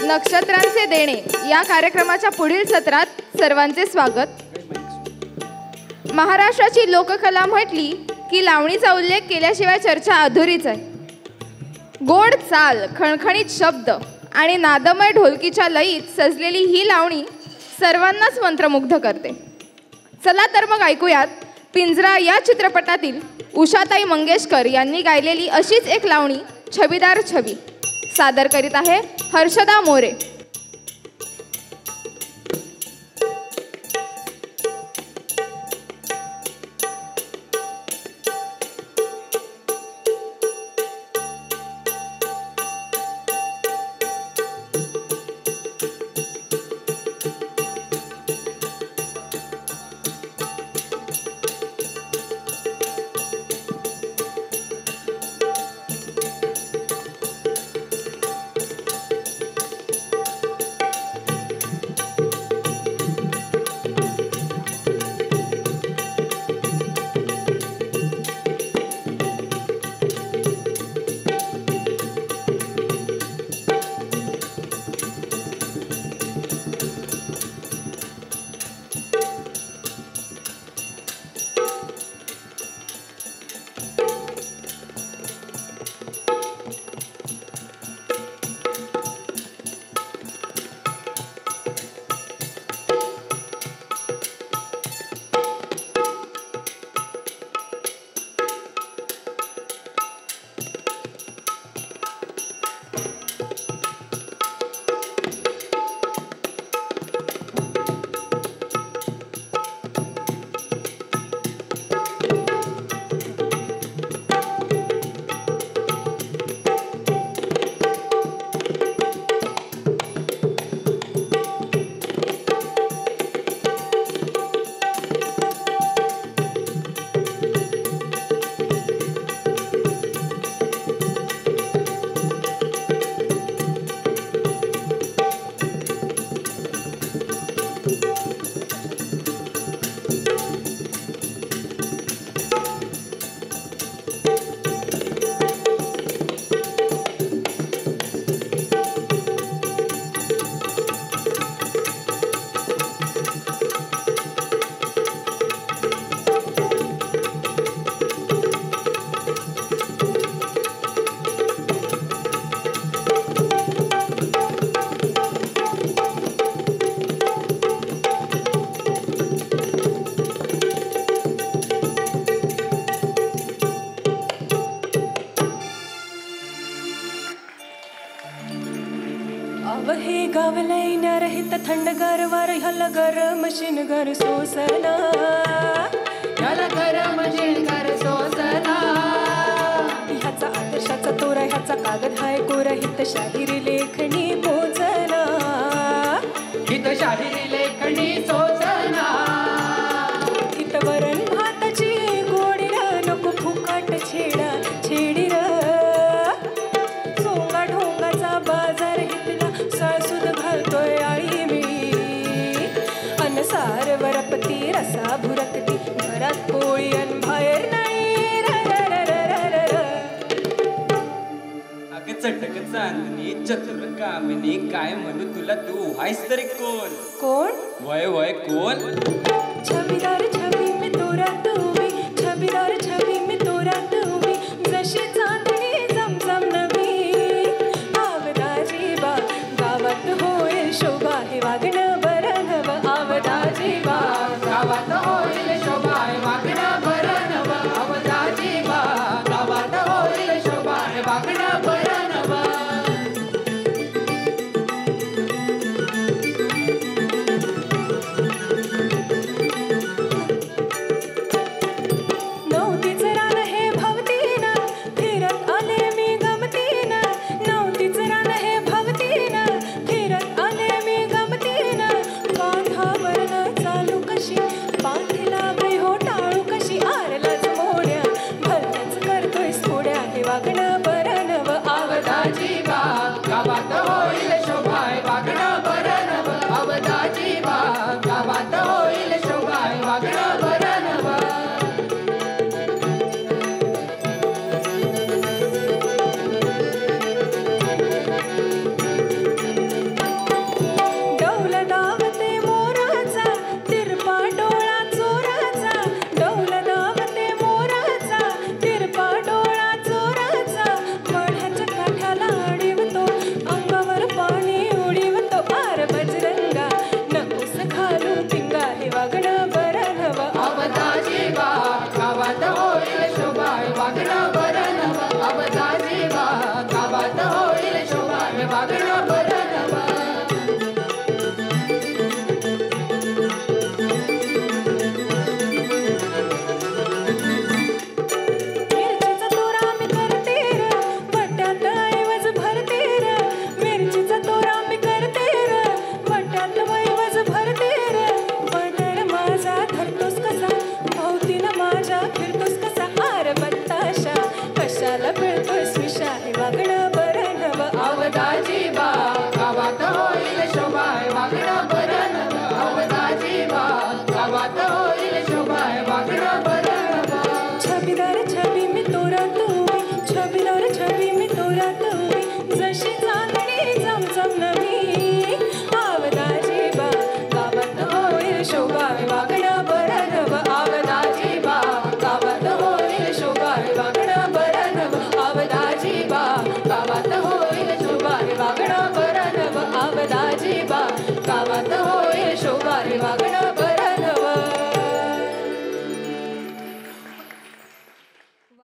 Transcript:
नक्षत्रांचे देणे या कार्यक्रमाच्या पुढील सत्रात सर्वांचे स्वागत। महाराष्ट्राची लोककला म्हटली की लावणीचा उल्लेख केल्याशिवाय चर्चा अधुरीच आहे। गोड चाल, खणखणीत शब्द आणि नादमय ढोलकीच्या लयीत सजलेली ही लावणी सर्वांनाच मंत्रमुग्ध करते। चला तर मग ऐकूयात पिंजरा या चित्रपटातील उषाताई मंगेशकर यांनी गायलेली अशीच एक लावणी छबीदार छबी। सादर करीत आहे हर्षदा मोरे। अवहे गावलय नरहित थंडगार वार ह्याला गरम शिनगार सोसना, ह्याला गरम शिनगार सोसना। ह्याचा आदर्शाचा तोरा ह्याचा कागद हाय कोरा हित शाहिरी लेखणी पोचना, हित शाहिरी लेखणी सोचना। हित वरण भाताची गोडी र नको फुकाट छेडा छेडी र, सोंगा ढोंगाचा बाजार हितला सासूद घालतोय आळी मिळी। अनसार वरपती रसा भुरकती घरात पोळी अन बाहेर नाही र र र र र र। अग चटक चांदणी चतुर कामिनी काय म्हणू तुला तू व्हायस तरी कोण? कोण? वय वय कोण? छबीदार छबी मी तोरात उभी, छबीदार छबी मी तोरात उभी, जशी चांदणी जमजम नवी। आवदाजी बा गावात होईल शोभा